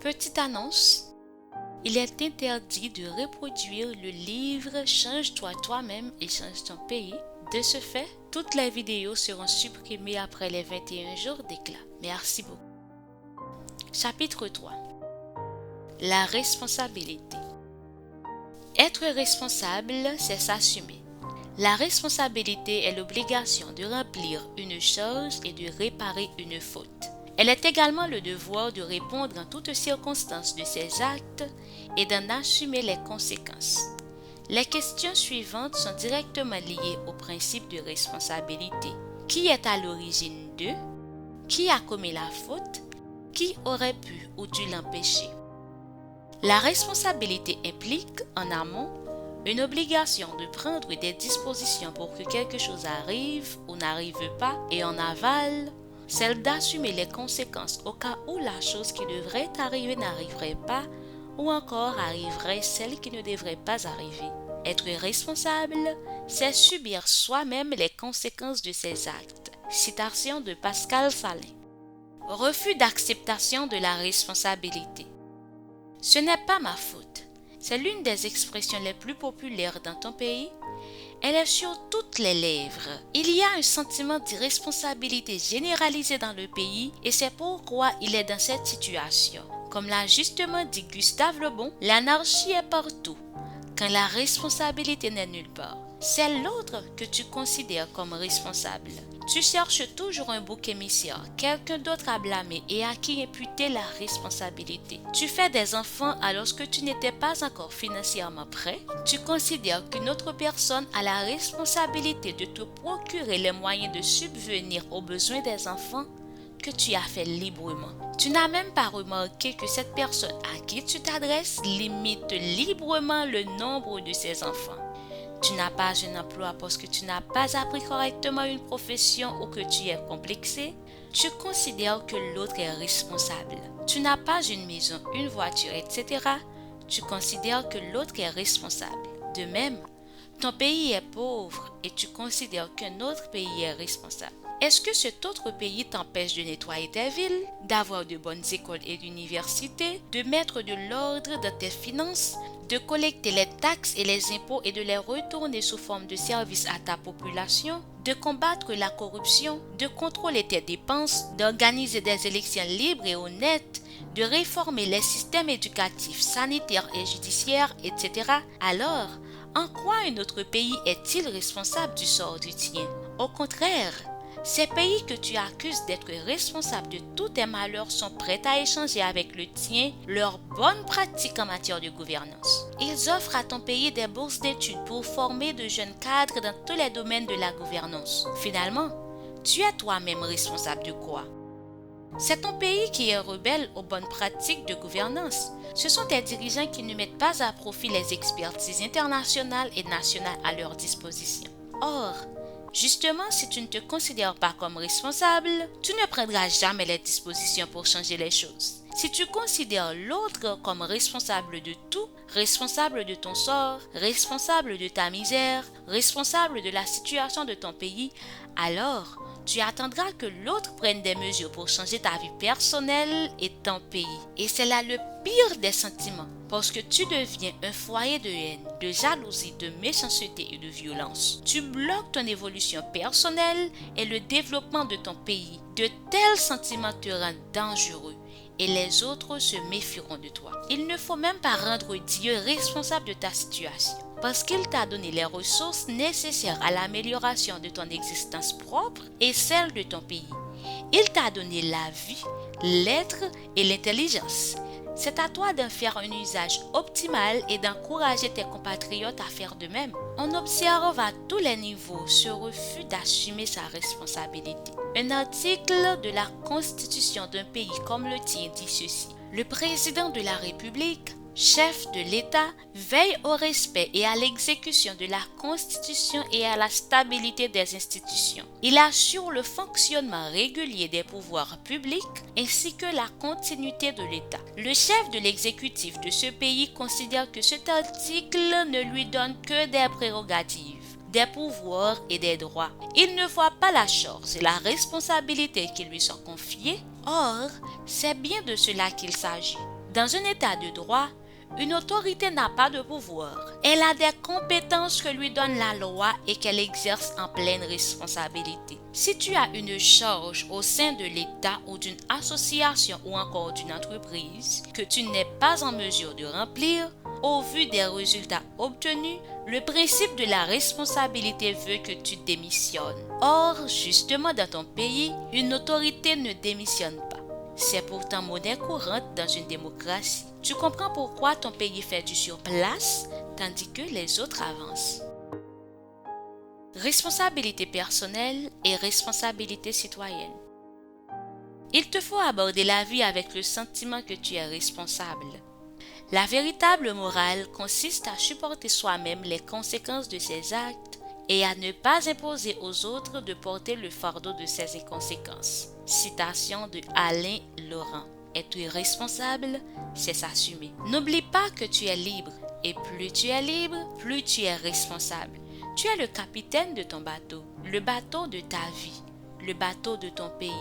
Petite annonce, il est interdit de reproduire le livre Change-toi toi-même et change ton pays. De ce fait, toutes les vidéos seront supprimées après les 21 jours d'éclat. Merci beaucoup. Chapitre 3. La responsabilité. Être responsable, c'est s'assumer. La responsabilité est l'obligation de remplir une chose et de réparer une faute. Elle est également le devoir de répondre en toutes circonstances de ses actes et d'en assumer les conséquences. Les questions suivantes sont directement liées au principe de responsabilité. Qui est à l'origine de? Qui a commis la faute? Qui aurait pu ou dû l'empêcher? La responsabilité implique, en amont, une obligation de prendre des dispositions pour que quelque chose arrive ou n'arrive pas, et en aval, celle d'assumer les conséquences au cas où la chose qui devrait arriver n'arriverait pas, ou encore arriverait celle qui ne devrait pas arriver. Être responsable, c'est subir soi-même les conséquences de ses actes. Citation de Pascal Salin. Refus d'acceptation de la responsabilité. Ce n'est pas ma faute. C'est l'une des expressions les plus populaires dans ton pays. Elle est sur toutes les lèvres. Il y a un sentiment d'irresponsabilité généralisé dans le pays et c'est pourquoi il est dans cette situation. Comme l'a justement dit Gustave Le Bon, l'anarchie est partout, quand la responsabilité n'est nulle part. C'est l'autre que tu considères comme responsable. Tu cherches toujours un bouc émissaire, quelqu'un d'autre à blâmer et à qui imputer la responsabilité. Tu fais des enfants alors que tu n'étais pas encore financièrement prêt. Tu considères qu'une autre personne a la responsabilité de te procurer les moyens de subvenir aux besoins des enfants que tu as fait librement. Tu n'as même pas remarqué que cette personne à qui tu t'adresses limite librement le nombre de ses enfants. Tu n'as pas un emploi parce que tu n'as pas appris correctement une profession ou que tu es complexé. Tu considères que l'autre est responsable. Tu n'as pas une maison, une voiture, etc. Tu considères que l'autre est responsable. De même, ton pays est pauvre et tu considères qu'un autre pays est responsable. Est-ce que cet autre pays t'empêche de nettoyer tes villes, d'avoir de bonnes écoles et d'universités, de mettre de l'ordre dans tes finances, de collecter les taxes et les impôts et de les retourner sous forme de services à ta population, de combattre la corruption, de contrôler tes dépenses, d'organiser des élections libres et honnêtes, de réformer les systèmes éducatifs, sanitaires et judiciaires, etc. Alors, en quoi un autre pays est-il responsable du sort du tien? Au contraire, ces pays que tu accuses d'être responsables de tous tes malheurs sont prêts à échanger avec le tien leurs bonnes pratiques en matière de gouvernance. Ils offrent à ton pays des bourses d'études pour former de jeunes cadres dans tous les domaines de la gouvernance. Finalement, tu es toi-même responsable de quoi? C'est ton pays qui est rebelle aux bonnes pratiques de gouvernance. Ce sont tes dirigeants qui ne mettent pas à profit les expertises internationales et nationales à leur disposition. Or, justement, si tu ne te considères pas comme responsable, tu ne prendras jamais les dispositions pour changer les choses. Si tu considères l'autre comme responsable de tout, responsable de ton sort, responsable de ta misère, responsable de la situation de ton pays, alors tu attendras que l'autre prenne des mesures pour changer ta vie personnelle et ton pays. Et c'est là le pire des sentiments, parce que tu deviens un foyer de haine, de jalousie, de méchanceté et de violence. Tu bloques ton évolution personnelle et le développement de ton pays. De tels sentiments te rendent dangereux et les autres se méfieront de toi. Il ne faut même pas rendre Dieu responsable de ta situation, parce qu'il t'a donné les ressources nécessaires à l'amélioration de ton existence propre et celle de ton pays. Il t'a donné la vie, l'être et l'intelligence. C'est à toi d'en faire un usage optimal et d'encourager tes compatriotes à faire de même. On observe à tous les niveaux ce refus d'assumer sa responsabilité. Un article de la Constitution d'un pays comme le tien dit ceci. Le président de la République, chef de l'État, veille au respect et à l'exécution de la Constitution et à la stabilité des institutions. Il assure le fonctionnement régulier des pouvoirs publics ainsi que la continuité de l'État. Le chef de l'exécutif de ce pays considère que cet article ne lui donne que des prérogatives, des pouvoirs et des droits. Il ne voit pas la charge et la responsabilité qui lui sont confiées. Or, c'est bien de cela qu'il s'agit. Dans un état de droit, une autorité n'a pas de pouvoir. Elle a des compétences que lui donne la loi et qu'elle exerce en pleine responsabilité. Si tu as une charge au sein de l'État ou d'une association ou encore d'une entreprise que tu n'es pas en mesure de remplir, au vu des résultats obtenus, le principe de la responsabilité veut que tu démissionnes. Or, justement dans ton pays, une autorité ne démissionne pas. C'est pourtant monnaie courante dans une démocratie. Tu comprends pourquoi ton pays fait du surplace tandis que les autres avancent. Responsabilité personnelle et responsabilité citoyenne. Il te faut aborder la vie avec le sentiment que tu es responsable. La véritable morale consiste à supporter soi-même les conséquences de ses actes et à ne pas imposer aux autres de porter le fardeau de ces conséquences. Citation de Alain Laurent. Être responsable, c'est s'assumer. N'oublie pas que tu es libre et plus tu es libre, plus tu es responsable. Tu es le capitaine de ton bateau, le bateau de ta vie, le bateau de ton pays.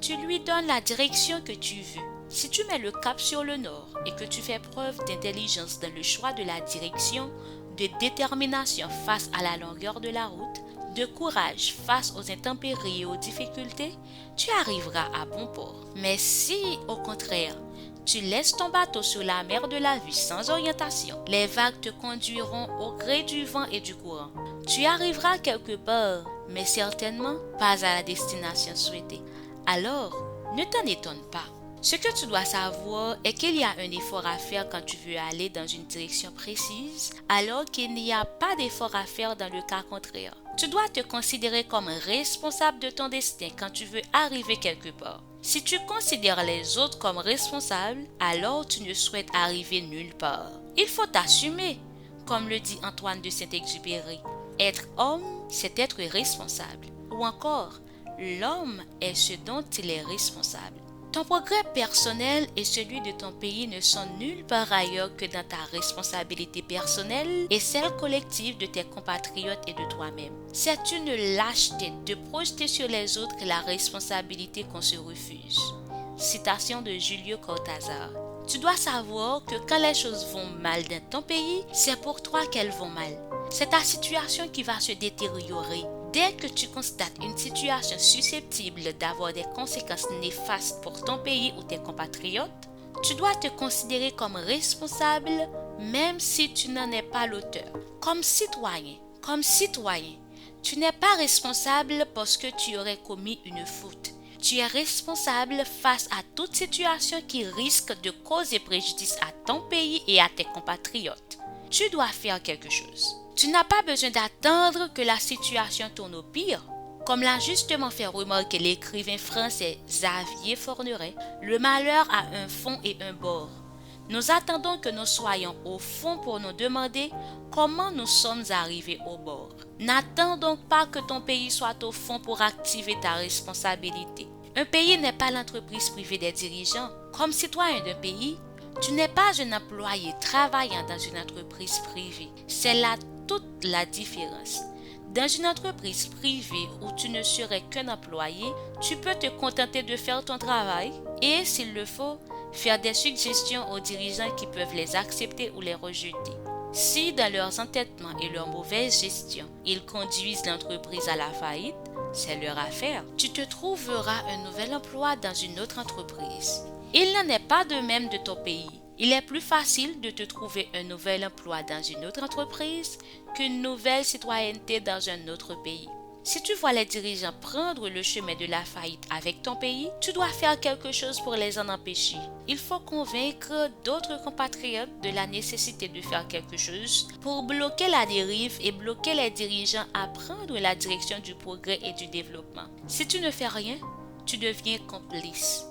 Tu lui donnes la direction que tu veux. Si tu mets le cap sur le nord et que tu fais preuve d'intelligence dans le choix de la direction, de détermination face à la longueur de la route, de courage face aux intempéries et aux difficultés, tu arriveras à bon port. Mais si, au contraire, tu laisses ton bateau sur la mer de la vie sans orientation, les vagues te conduiront au gré du vent et du courant. Tu arriveras quelque part, mais certainement pas à la destination souhaitée. Alors, ne t'en étonne pas. Ce que tu dois savoir est qu'il y a un effort à faire quand tu veux aller dans une direction précise, alors qu'il n'y a pas d'effort à faire dans le cas contraire. Tu dois te considérer comme responsable de ton destin quand tu veux arriver quelque part. Si tu considères les autres comme responsables, alors tu ne souhaites arriver nulle part. Il faut t'assumer, comme le dit Antoine de Saint-Exupéry. Être homme, c'est être responsable. Ou encore, l'homme est ce dont il est responsable. Ton progrès personnel et celui de ton pays ne sont nulle part ailleurs que dans ta responsabilité personnelle et celle collective de tes compatriotes et de toi-même. C'est une lâcheté de projeter sur les autres la responsabilité qu'on se refuse. Citation de Julio Cortázar. Tu dois savoir que quand les choses vont mal dans ton pays, c'est pour toi qu'elles vont mal. C'est ta situation qui va se détériorer. Dès que tu constates une situation susceptible d'avoir des conséquences néfastes pour ton pays ou tes compatriotes, tu dois te considérer comme responsable même si tu n'en es pas l'auteur. Comme citoyen, tu n'es pas responsable parce que tu aurais commis une faute. Tu es responsable face à toute situation qui risque de causer préjudice à ton pays et à tes compatriotes. Tu dois faire quelque chose. Tu n'as pas besoin d'attendre que la situation tourne au pire. Comme l'a justement fait remarquer l'écrivain français Xavier Forneret, le malheur a un fond et un bord. Nous attendons que nous soyons au fond pour nous demander comment nous sommes arrivés au bord. N'attends donc pas que ton pays soit au fond pour activer ta responsabilité. Un pays n'est pas l'entreprise privée des dirigeants. Comme citoyen d'un pays, tu n'es pas un employé travaillant dans une entreprise privée. C'est là toute la différence. Dans une entreprise privée où tu ne serais qu'un employé, tu peux te contenter de faire ton travail et, s'il le faut, faire des suggestions aux dirigeants qui peuvent les accepter ou les rejeter. Si, dans leurs entêtements et leur mauvaise gestion, ils conduisent l'entreprise à la faillite, c'est leur affaire. Tu te trouveras un nouvel emploi dans une autre entreprise. Il n'en est pas de même de ton pays. Il est plus facile de te trouver un nouvel emploi dans une autre entreprise qu'une nouvelle citoyenneté dans un autre pays. Si tu vois les dirigeants prendre le chemin de la faillite avec ton pays, tu dois faire quelque chose pour les en empêcher. Il faut convaincre d'autres compatriotes de la nécessité de faire quelque chose pour bloquer la dérive et bloquer les dirigeants à prendre la direction du progrès et du développement. Si tu ne fais rien, tu deviens complice.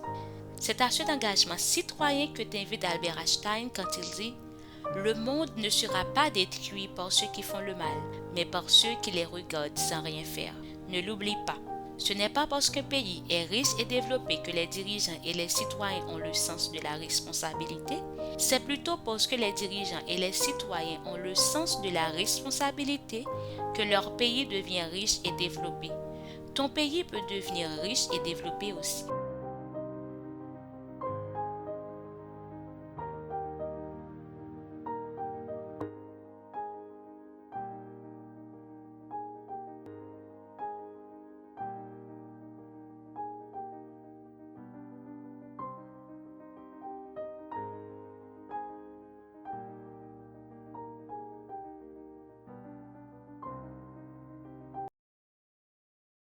C'est à cet engagement citoyen que t'invite Albert Einstein quand il dit « Le monde ne sera pas détruit par ceux qui font le mal, mais par ceux qui les regardent sans rien faire. » Ne l'oublie pas, ce n'est pas parce qu'un pays est riche et développé que les dirigeants et les citoyens ont le sens de la responsabilité, c'est plutôt parce que les dirigeants et les citoyens ont le sens de la responsabilité que leur pays devient riche et développé. Ton pays peut devenir riche et développé aussi.